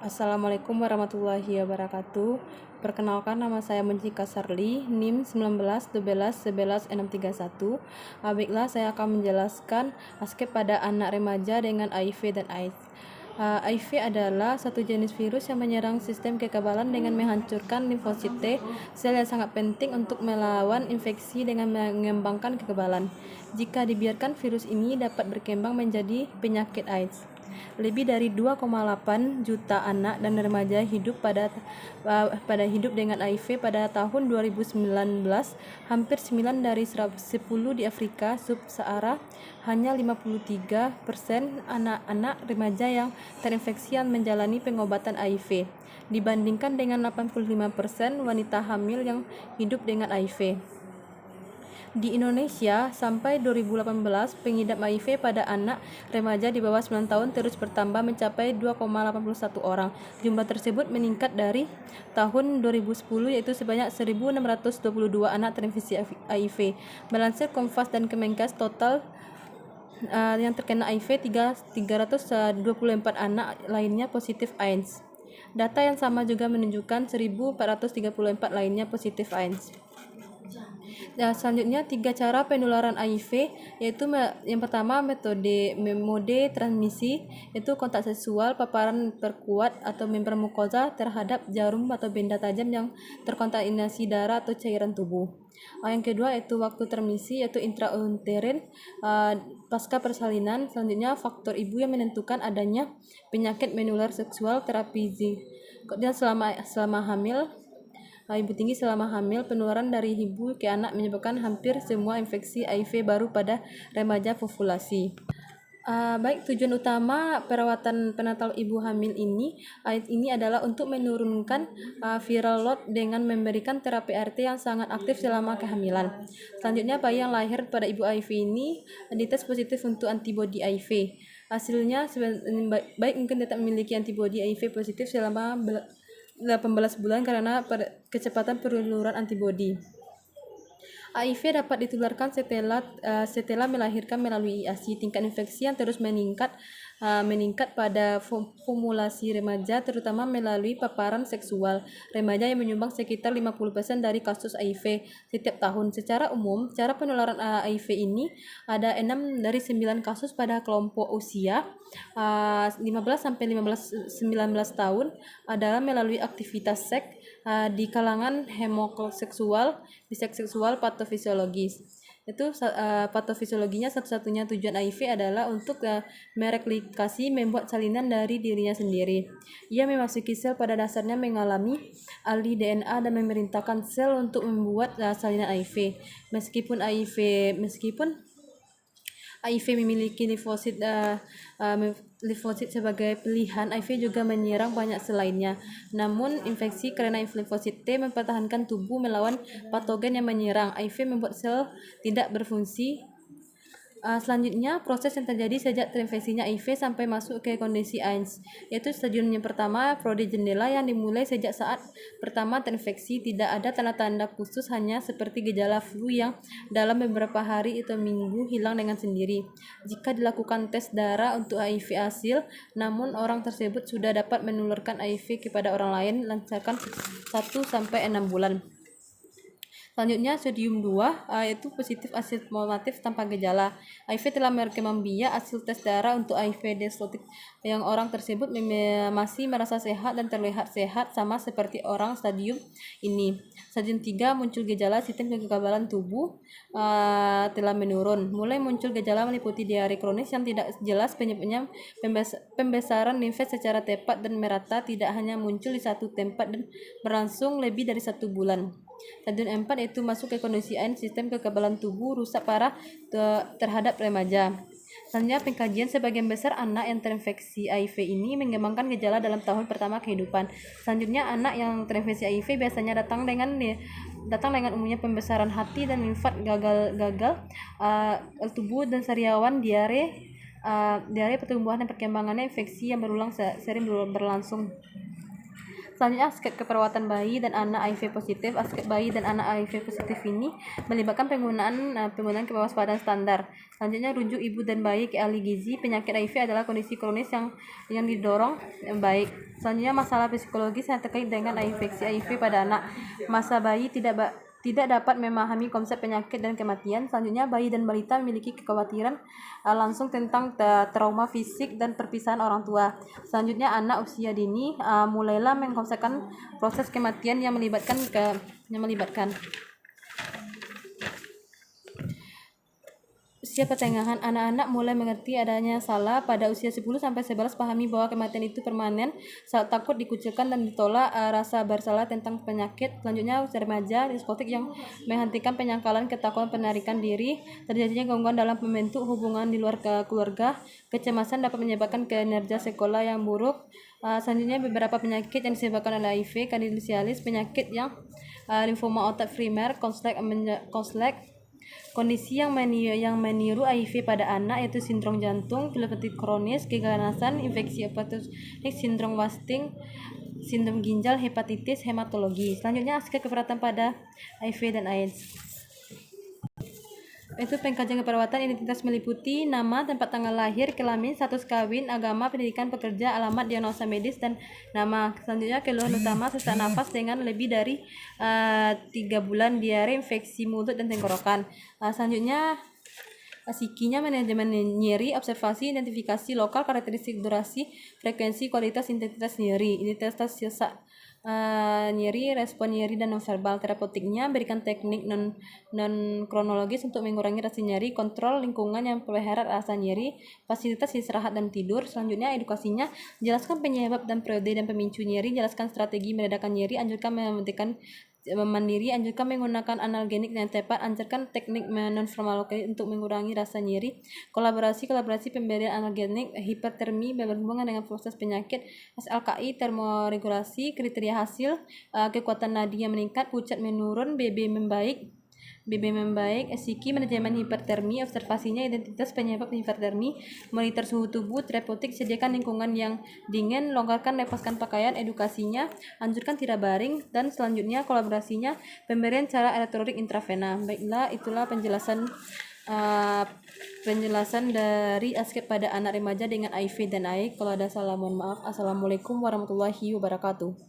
Assalamualaikum warahmatullahi wabarakatuh. Perkenalkan, nama saya Munjika Sarli, NIM 19 12 11 631. Baiklah, saya akan menjelaskan aspek pada anak remaja dengan HIV dan AIDS. HIV adalah satu jenis virus yang menyerang sistem kekebalan dengan menghancurkan limfosit T, sel yang sangat penting untuk melawan infeksi dengan mengembangkan kekebalan. Jika dibiarkan, virus ini dapat berkembang menjadi penyakit AIDS. Lebih dari 2,8 juta anak dan remaja hidup hidup dengan HIV pada tahun 2019. Hampir 9 dari 10 di Afrika sub-Sahara. Hanya 53% anak-anak remaja yang terinfeksi yang menjalani pengobatan HIV, dibandingkan dengan 85% wanita hamil yang hidup dengan HIV. Di Indonesia, sampai 2018, pengidap HIV pada anak remaja di bawah 9 tahun terus bertambah mencapai 2,81 orang. Jumlah tersebut meningkat dari tahun 2010, yaitu sebanyak 1.622 anak terinfeksi HIV. Melansir Kompas dan Kemenkes, total yang terkena HIV 324 anak lainnya positif AIDS. Data yang sama juga menunjukkan 1.434 lainnya positif AIDS. Selanjutnya, 3 cara penularan HIV, yaitu yang pertama mode transmisi, yaitu kontak seksual, paparan terkuat atau membran mukosa terhadap jarum atau benda tajam yang terkontaminasi darah atau cairan tubuh. Yang kedua yaitu waktu transmisi, yaitu intrauterin pasca persalinan. Selanjutnya, faktor ibu yang menentukan adanya penyakit menular seksual, terapi dan selama hamil. Ibu tinggi selama hamil, penularan dari ibu ke anak menyebabkan hampir semua infeksi HIV baru pada remaja populasi. Baik, tujuan utama perawatan prenatal ibu hamil ini adalah untuk menurunkan viral load dengan memberikan terapi ART yang sangat aktif selama kehamilan. Selanjutnya, bayi yang lahir pada ibu HIV ini dites positif untuk antibodi HIV. Hasilnya baik mungkin tetap memiliki antibodi HIV positif selama 18 bulan karena kecepatan penularan antibodi. HIV dapat ditularkan setelah melahirkan melalui ASI. Tingkat infeksi yang terus meningkat pada populasi remaja, terutama melalui paparan seksual remaja yang menyumbang sekitar 50% dari kasus HIV setiap tahun. Secara umum, cara penularan HIV ini ada 6 dari 9 kasus pada kelompok usia 15 sampai 19 tahun adalah melalui aktivitas seks di kalangan homoseksual, biseksual, patofisiologis. Itu patofisiologinya, satu-satunya tujuan HIV adalah untuk mereplikasi, membuat salinan dari dirinya sendiri. Ia memasuki sel pada dasarnya, mengalami alih DNA dan memerintahkan sel untuk membuat salinan HIV. Meskipun HIV memiliki limfosit sebagai pilihan, HIV juga menyerang banyak selainnya. Namun, infeksi karena limfosit T mempertahankan tubuh melawan patogen yang menyerang. HIV membuat sel tidak berfungsi. Selanjutnya, proses yang terjadi sejak terinfeksinya HIV sampai masuk ke kondisi AIDS, yaitu stadium yang pertama, prodrogenela, yang dimulai sejak saat pertama terinfeksi. Tidak ada tanda-tanda khusus, hanya seperti gejala flu yang dalam beberapa hari atau minggu hilang dengan sendiri. Jika dilakukan tes darah untuk HIV hasil, namun orang tersebut sudah dapat menularkan HIV kepada orang lain lancarkan 1-6 bulan. Selanjutnya, stadium 2 yaitu positif asimptomatik tanpa gejala. HIV telah berkembang biak hasil tes darah untuk HIV desotik yang orang tersebut masih merasa sehat dan terlihat sehat, sama seperti orang stadium ini. Stadium 3, muncul gejala sistem kekebalan tubuh telah menurun. Mulai muncul gejala meliputi diare kronis yang tidak jelas penyebabnya, pembesaran limfet secara tepat dan merata, tidak hanya muncul di satu tempat dan berlangsung lebih dari 1 bulan. Stadium 4 yaitu masuk ke kondisi AIDS, sistem kekebalan tubuh rusak parah terhadap remaja. Selanjutnya, pengkajian sebagian besar anak yang terinfeksi HIV ini mengembangkan gejala dalam tahun pertama kehidupan. Selanjutnya, anak yang terinfeksi HIV biasanya datang dengan umumnya pembesaran hati dan limfat, gagal tubuh dan sariawan, diare pertumbuhan dan perkembangannya infeksi yang berulang sering berlangsung. Selanjutnya aspek keperawatan bayi dan anak HIV positif. Aspek bayi dan anak HIV positif ini melibatkan penggunaan kewaspadaan standar. Selanjutnya rujuk ibu dan bayi ke ahli gizi. Penyakit HIV adalah kondisi kronis yang didorong baik. Selanjutnya masalah psikologis yang terkait dengan infeksi HIV pada anak. Masa bayi tidak dapat memahami konsep penyakit dan kematian. Selanjutnya, bayi dan balita memiliki kekhawatiran langsung tentang trauma fisik dan perpisahan orang tua. Selanjutnya, anak usia dini mulailah mengkonsepkan proses kematian yang melibatkan usia pertengahan. Anak-anak mulai mengerti adanya salah pada usia 10-11, pahami bahwa kematian itu permanen, saat takut dikucilkan dan ditolak, rasa bersalah tentang penyakit. Selanjutnya usia remaja, diskotik yang menghentikan penyangkalan, ketakutan, penarikan diri, terjadinya gangguan dalam membentuk hubungan di luar keluarga, kecemasan dapat menyebabkan kinerja sekolah yang buruk. Selanjutnya beberapa penyakit yang disebabkan oleh HIV, kandidasialis, penyakit yang limfoma otak primer, konslet. Kondisi yang meniru HIV pada anak yaitu sindrom jantung, pilopetit kronis, keganasan, infeksi hepatitis, sindrom wasting, sindrom ginjal, hepatitis, hematologi. Selanjutnya aspek keperawatan pada HIV dan AIDS. Itu pengkajian keperawatan identitas meliputi nama, tempat tanggal lahir, kelamin, status kawin, agama, pendidikan, pekerja, alamat, diagnosa medis, dan nama. Selanjutnya keluhan utama sesak nafas dengan lebih dari 3 bulan, diare, infeksi mulut dan tenggorokan. Selanjutnya psikinya, manajemen nyeri, observasi, identifikasi lokal, karakteristik durasi, frekuensi, kualitas, intensitas nyeri, intensitas sesak nyeri, respon nyeri dan nonverbal. Terapeutiknya berikan teknik non kronologis untuk mengurangi rasa nyeri, kontrol lingkungan yang pelihara rasa nyeri, fasilitas istirahat dan tidur. Selanjutnya edukasinya, jelaskan penyebab dan periode dan pemicu nyeri, jelaskan strategi meredakan nyeri, anjurkan menghentikan mandiri, anjurkan menggunakan analgenik yang tepat, anjurkan teknik non-farmakologi untuk mengurangi rasa nyeri, kolaborasi pemberian analgenik, hipertermi berhubungan dengan proses penyakit, SLKI, termoregulasi, kriteria hasil, kekuatan nadi yang meningkat, pucat menurun, BB membaik, SIKI, manajemen hipertermi, observasinya, identitas penyebab hipertermi, monitor suhu tubuh, terapeutik, sediakan lingkungan yang dingin, longgarkan, lepaskan pakaian, edukasinya, anjurkan tidak baring, dan selanjutnya kolaborasinya, pemberian cara elektrolik intravena. Baiklah, itulah penjelasan dari aspek pada anak remaja dengan HIV dan AIDS. Kalau ada salah mohon maaf. Assalamualaikum warahmatullahi wabarakatuh.